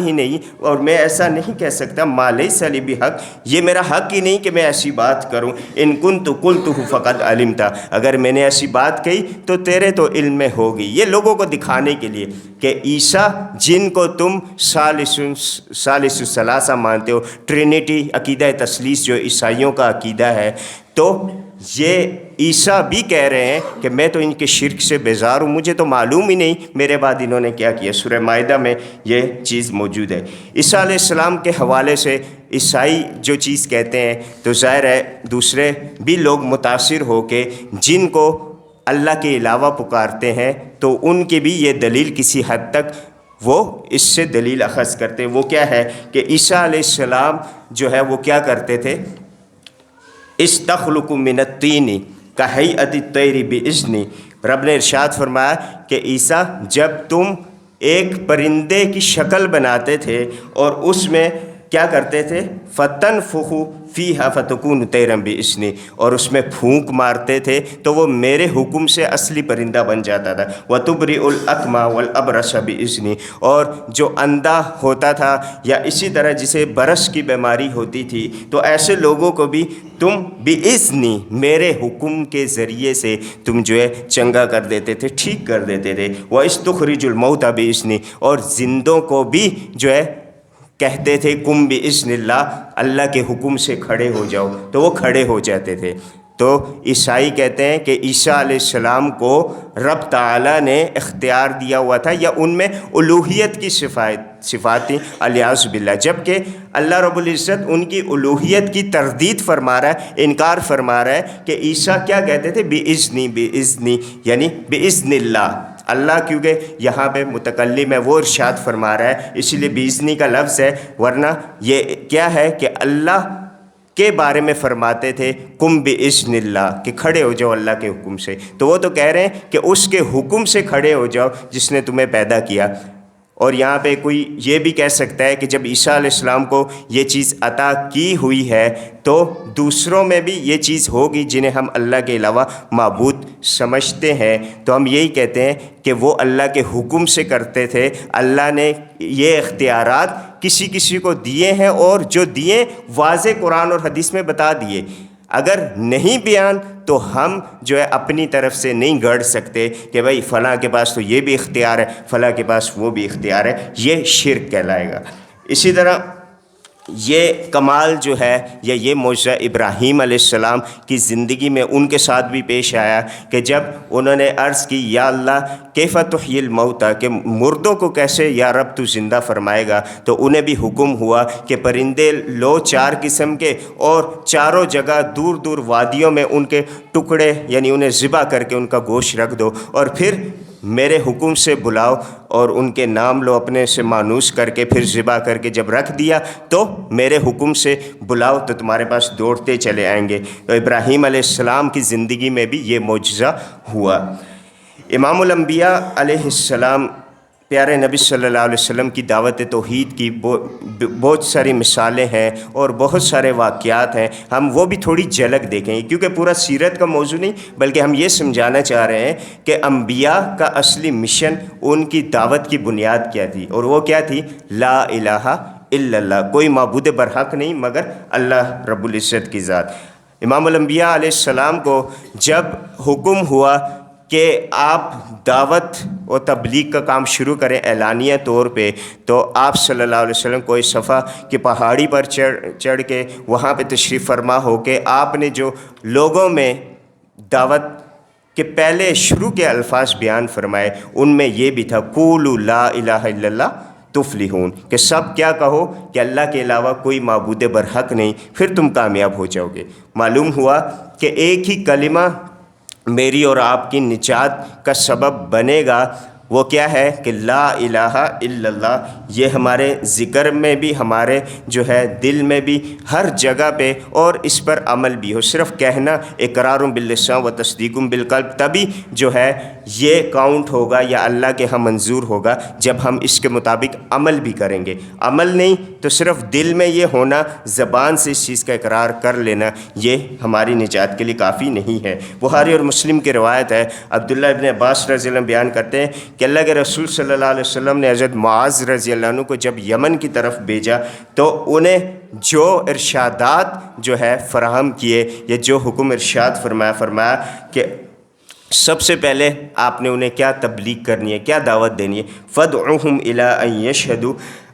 ہی نہیں، اور میں ایسا نہیں کہہ سکتا ما لیس لی بحق، یہ میرا حق ہی نہیں کہ میں ایسی بات کروں، ان کنت قلتہ فقد علمت، اگر میں نے ایسی بات کہی تو تیرے تو علم میں ہوگی۔ یہ لوگوں کو دکھانے کے لیے کہ عیسیٰ جن کو تم ثالث الثلاثہ مانتے ہو، ٹرینٹی عقیدہ تثلیث جو عیسائیوں کا عقیدہ ہے، تو یہ عیسیٰ بھی کہہ رہے ہیں کہ میں تو ان کے شرک سے بیزار ہوں، مجھے تو معلوم ہی نہیں میرے بعد انہوں نے کیا کیا۔ سورہ مائدہ میں یہ چیز موجود ہے۔ عیسیٰ علیہ السلام کے حوالے سے عیسائی جو چیز کہتے ہیں تو ظاہر ہے دوسرے بھی لوگ متاثر ہو کے جن کو اللہ کے علاوہ پکارتے ہیں تو ان کی بھی یہ دلیل کسی حد تک وہ اس سے دلیل اخذ کرتے ہیں۔ وہ کیا ہے کہ عیسیٰ علیہ السلام جو ہے وہ کیا کرتے تھے، استخلق من الطین کہیئۃ الطیر باذنی، رب نے ارشاد فرمایا کہ عیسیٰ جب تم ایک پرندے کی شکل بناتے تھے اور اس میں کیا کرتے تھے، فتنفخ فیہا فتکون طیرا باذنی، اور اس میں پھونک مارتے تھے تو وہ میرے حکم سے اصلی پرندہ بن جاتا تھا، وتبرئ الاکمہ والابرص باذنی، اور جو اندھا ہوتا تھا یا اسی طرح جسے برس کی بیماری ہوتی تھی تو ایسے لوگوں کو بھی تم باذنی میرے حکم کے ذریعے سے تم جو ہے چنگا کر دیتے تھے، ٹھیک کر دیتے تھے، واستخرج الموتى باذنی، اور زندوں کو بھی جو ہے کہتے تھے قم باذن اللہ، اللہ کے حکم سے کھڑے ہو جاؤ، تو وہ کھڑے ہو جاتے تھے۔ تو عیسائی کہتے ہیں کہ عیسیٰ علیہ السلام کو رب تعالیٰ نے اختیار دیا ہوا تھا، یا ان میں الوہیت کی صفات تھیں الیاذ باللہ، جبکہ اللہ رب العزت ان کی الوہیت کی تردید فرما رہا ہے، انکار فرما رہا ہے کہ عیسیٰ کیا کہتے تھے، باذنی یعنی باذن اللہ، اللہ کیونکہ یہاں پہ متکلم ہے وہ ارشاد فرما رہا ہے، اسی لیے باذنی کا لفظ ہے، ورنہ یہ کیا ہے کہ اللہ کے بارے میں فرماتے تھے قم باذن اللہ، کہ کھڑے ہو جاؤ اللہ کے حکم سے، تو وہ تو کہہ رہے ہیں کہ اس کے حکم سے کھڑے ہو جاؤ جس نے تمہیں پیدا کیا۔ اور یہاں پہ کوئی یہ بھی کہہ سکتا ہے کہ جب عیسیٰ علیہ السلام کو یہ چیز عطا کی ہوئی ہے تو دوسروں میں بھی یہ چیز ہوگی جنہیں ہم اللہ کے علاوہ معبود سمجھتے ہیں، تو ہم یہی کہتے ہیں کہ وہ اللہ کے حکم سے کرتے تھے، اللہ نے یہ اختیارات کسی کسی کو دیے ہیں، اور جو دیے واضح قرآن اور حدیث میں بتا دیے، اگر نہیں بیان تو ہم جو ہے اپنی طرف سے نہیں گڑھ سکتے کہ بھائی فلاں کے پاس تو یہ بھی اختیار ہے، فلاں کے پاس وہ بھی اختیار ہے، یہ شرک کہلائے گا۔ اسی طرح یہ کمال جو ہے یا یہ معجزہ ابراہیم علیہ السلام کی زندگی میں ان کے ساتھ بھی پیش آیا کہ جب انہوں نے عرض کی یا اللہ کیف تحیی الموتیٰ، کہ مردوں کو کیسے یا رب تو زندہ فرمائے گا، تو انہیں بھی حکم ہوا کہ پرندے لو 4 قسم کے، اور چاروں جگہ دور دور وادیوں میں ان کے ٹکڑے یعنی انہیں ذبح کر کے ان کا گوشت رکھ دو، اور پھر میرے حکم سے بلاؤ اور ان کے نام لو اپنے سے مانوس کر کے، پھر ذبح کر کے جب رکھ دیا تو میرے حکم سے بلاؤ تو تمہارے پاس دوڑتے چلے آئیں گے۔ تو ابراہیم علیہ السلام کی زندگی میں بھی یہ معجزہ ہوا۔ امام الانبیاء علیہ السلام پیارے نبی صلی اللہ علیہ وسلم کی دعوت توحید کی بہت ساری مثالیں ہیں اور بہت سارے واقعات ہیں، ہم وہ بھی تھوڑی جھلک دیکھیں گے، کیونکہ پورا سیرت کا موضوع نہیں بلکہ ہم یہ سمجھانا چاہ رہے ہیں کہ انبیاء کا اصلی مشن، ان کی دعوت کی بنیاد کیا تھی، اور وہ کیا تھی، لا الہ الا اللہ، کوئی معبود برحق نہیں مگر اللہ رب العزت کی ذات۔ امام الانبیاء علیہ السلام کو جب حکم ہوا کہ آپ دعوت و تبلیغ کا کام شروع کریں اعلانیہ طور پہ، تو آپ صلی اللہ علیہ وسلم کوئی صفا کی پہاڑی پر چڑھ کے وہاں پہ تشریف فرما ہو کے آپ نے جو لوگوں میں دعوت کے پہلے شروع کے الفاظ بیان فرمائے، ان میں یہ بھی تھا قولوا لا الہ الا اللہ تفلحون، کہ سب کیا کہو کہ اللہ کے علاوہ کوئی معبود برحق نہیں، پھر تم کامیاب ہو جاؤ گے۔ معلوم ہوا کہ ایک ہی کلمہ میری اور آپ کی نجات کا سبب بنے گا، وہ کیا ہے کہ لا الہ الا اللہ، یہ ہمارے ذکر میں بھی، ہمارے جو ہے دل میں بھی، ہر جگہ پہ، اور اس پر عمل بھی ہو۔ صرف کہنا اقرار باللسان و تصدیق بالقلب، تبھی جو ہے یہ کاؤنٹ ہوگا یا اللہ کے ہاں منظور ہوگا جب ہم اس کے مطابق عمل بھی کریں گے۔ عمل نہیں تو صرف دل میں یہ ہونا، زبان سے اس چیز کا اقرار کر لینا، یہ ہماری نجات کے لیے کافی نہیں ہے۔ بخاری اور مسلم کی روایت ہے، عبداللہ ابن عباس رضی اللہ عنہ بیان کرتے ہیں کہ اللہ کے رسول صلی اللہ علیہ وسلم نے حضرت معاذ رضی اللہ عنہ کو جب یمن کی طرف بھیجا تو انہیں جو ارشادات جو ہے فراہم کیے، یا جو حکم ارشاد فرمایا کہ سب سے پہلے آپ نے انہیں کیا تبلیغ کرنی ہے، کیا دعوت دینی ہے، فَادْعُهُمْ إِلَىٰ أَن يَشْهَدُوا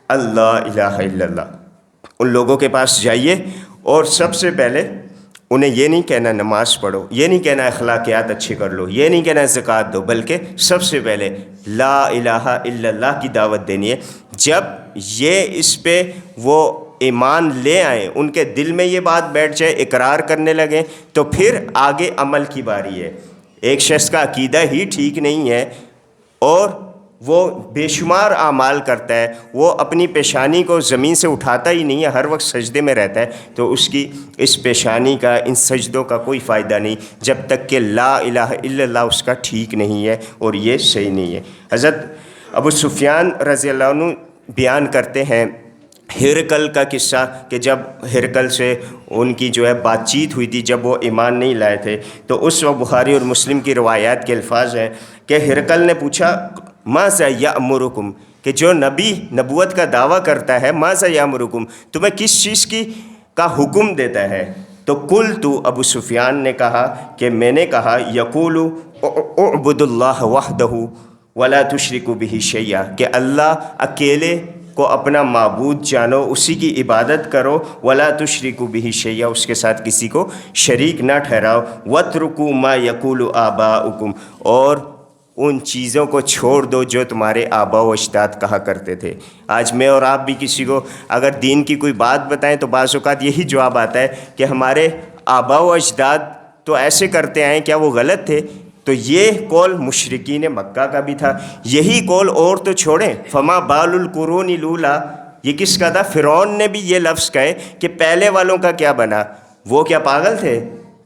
اللَّهَ إِلَٰهَ إِلَّا اللَّهُ، ان لوگوں کے پاس جائیے اور سب سے پہلے انہیں یہ نہیں کہنا نماز پڑھو، یہ نہیں کہنا اخلاقیات اچھے کر لو، یہ نہیں کہنا زکوٰۃ دو، بلکہ سب سے پہلے لا الہ الا اللہ کی دعوت دینی ہے۔ جب یہ اس پہ وہ ایمان لے آئیں، ان کے دل میں یہ بات بیٹھ جائے، اقرار کرنے لگیں، تو پھر آگے عمل کی باری ہے۔ ایک شخص کا عقیدہ ہی ٹھیک نہیں ہے اور وہ بے شمار اعمال کرتا ہے، وہ اپنی پیشانی کو زمین سے اٹھاتا ہی نہیں ہے، ہر وقت سجدے میں رہتا ہے، تو اس کی اس پیشانی کا، ان سجدوں کا کوئی فائدہ نہیں جب تک کہ لا الہ الا اللہ اس کا ٹھیک نہیں ہے، اور یہ صحیح نہیں ہے۔ حضرت ابو سفیان رضی اللہ عنہ بیان کرتے ہیں ہرقل کا قصہ، کہ جب ہرقل سے ان کی جو ہے بات چیت ہوئی تھی، جب وہ ایمان نہیں لائے تھے، تو اس وقت بخاری اور مسلم کی روایات کے الفاظ ہیں کہ ہرقل نے پوچھا ماذا یأمرکم، کہ جو نبی نبوت کا دعویٰ کرتا ہے، ماذا یأمرکم، تمہیں کس چیز کا حکم دیتا ہے؟ تو قلت، ابو سفیان نے کہا کہ میں نے کہا یقول اعبدوا اللہ وحدہ ولا تشرکوا بہ شیئا، کہ اللہ اکیلے کو اپنا معبود جانو، اسی کی عبادت کرو، ولا تشرکوا بہ شیئا، اس کے ساتھ کسی کو شریک نہ ٹھہراؤ، واترکوا ما یقول آباؤکم، اور ان چیزوں کو چھوڑ دو جو تمہارے آبا و اجداد کہا کرتے تھے۔ آج میں اور آپ بھی کسی کو اگر دین کی کوئی بات بتائیں تو بعض اوقات یہی جواب آتا ہے کہ ہمارے آبا و اجداد تو ایسے کرتے آئے، کیا وہ غلط تھے؟ تو یہ قول مشرکین مکہ کا بھی تھا، یہی قول اور تو چھوڑیں، فما بال القرون الاولی، یہ کس کا تھا؟ فرعون نے بھی یہ لفظ کہے کہ پہلے والوں کا کیا بنا، وہ کیا پاگل تھے؟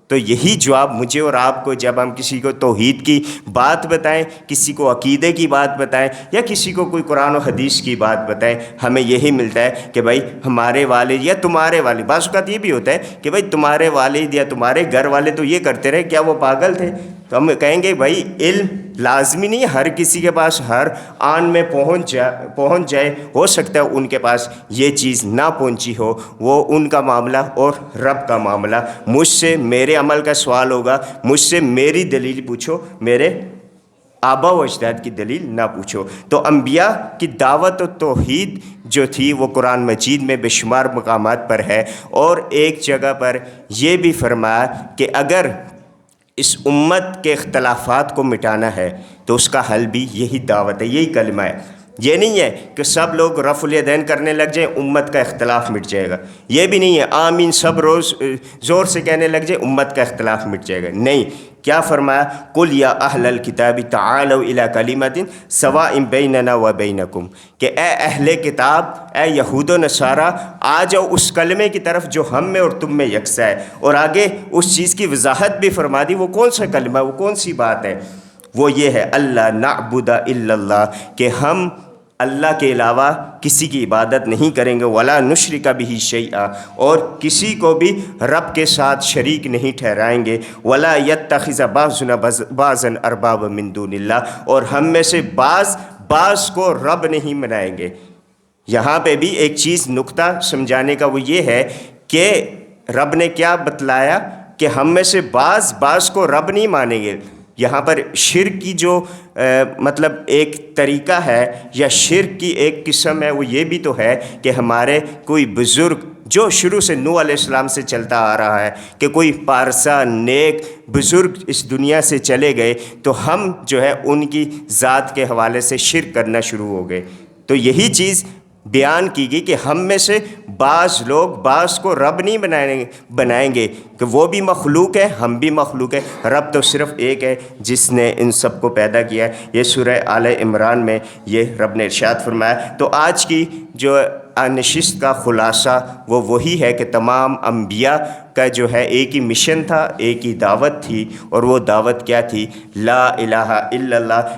تو یہی جواب مجھے اور آپ کو جب ہم کسی کو توحید کی بات بتائیں، کسی کو عقیدے کی بات بتائیں، یا کسی کو کوئی قرآن و حدیث کی بات بتائیں، ہمیں یہی ملتا ہے کہ بھائی ہمارے والد یا تمہارے والد، بعض اوقات یہ بھی ہوتا ہے کہ بھائی تمہارے والد یا تمہارے گھر والے تو یہ کرتے رہے، کیا وہ پاگل تھے؟ تو ہم کہیں گے بھائی علم لازمی نہیں ہے ہر کسی کے پاس ہر آن میں پہنچ جائے، ہو سکتا ہے ان کے پاس یہ چیز نہ پہنچی ہو، وہ ان کا معاملہ اور رب کا معاملہ۔ مجھ سے میرے عمل کا سوال ہوگا، مجھ سے میری دلیل پوچھو، میرے آبا و اجداد کی دلیل نہ پوچھو۔ تو انبیاء کی دعوت و توحید جو تھی وہ قرآن مجید میں بے شمار مقامات پر ہے، اور ایک جگہ پر یہ بھی فرمایا کہ اگر اس امت کے اختلافات کو مٹانا ہے تو اس کا حل بھی یہی دعوت ہے، یہی کلمہ ہے۔ یہ نہیں ہے کہ سب لوگ رفع الیدین کرنے لگ جائیں امت کا اختلاف مٹ جائے گا، یہ بھی نہیں ہے آمین سب روز زور سے کہنے لگ جائیں امت کا اختلاف مٹ جائے گا، نہیں۔ کیا فرمایا؟ قل یا اہل الکتاب تعالوا الی کلمۃ سواء بیننا و بینکم، کہ اے اہل کتاب، اے یہود و نصارہ، آ جاؤ اس کلمے کی طرف جو ہم میں اور تم میں یکساں ہے، اور آگے اس چیز کی وضاحت بھی فرما دی، وہ کون سا کلمہ، وہ کون سی بات ہے؟ وہ یہ ہے اللہ نعبد الا اللہ، کہ ہم اللہ کے علاوہ کسی کی عبادت نہیں کریں گے، ولا نشرک بہ شیئا، اور کسی کو بھی رب کے ساتھ شریک نہیں ٹھہرائیں گے، ولا یتخذ بعضنا بعضا اربابا من دون اللہ، اور ہم میں سے بعض کو رب نہیں بنائیں گے۔ یہاں پہ بھی ایک چیز نقطہ سمجھانے کا وہ یہ ہے کہ رب نے کیا بتلایا کہ ہم میں سے بعض کو رب نہیں مانیں گے۔ یہاں پر شرک کی جو مطلب ایک طریقہ ہے یا شرک کی ایک قسم ہے، وہ یہ بھی تو ہے کہ ہمارے کوئی بزرگ جو شروع سے نوح علیہ السلام سے چلتا آ رہا ہے کہ کوئی پارسا نیک بزرگ اس دنیا سے چلے گئے تو ہم جو ہے ان کی ذات کے حوالے سے شرک کرنا شروع ہو گئے۔ تو یہی چیز بیان کی گئی کہ ہم میں سے بعض لوگ بعض کو رب نہیں بنائیں گے کہ وہ بھی مخلوق ہے ہم بھی مخلوق ہے، رب تو صرف ایک ہے جس نے ان سب کو پیدا کیا ہے۔ یہ سورہ آل عمران میں یہ رب نے ارشاد فرمایا۔ تو آج کی جو نشست کا خلاصہ وہ وہی ہے کہ تمام انبیاء کا جو ہے ایک ہی مشن تھا، ایک ہی دعوت تھی، اور وہ دعوت کیا تھی؟ لا الہ الا اللہ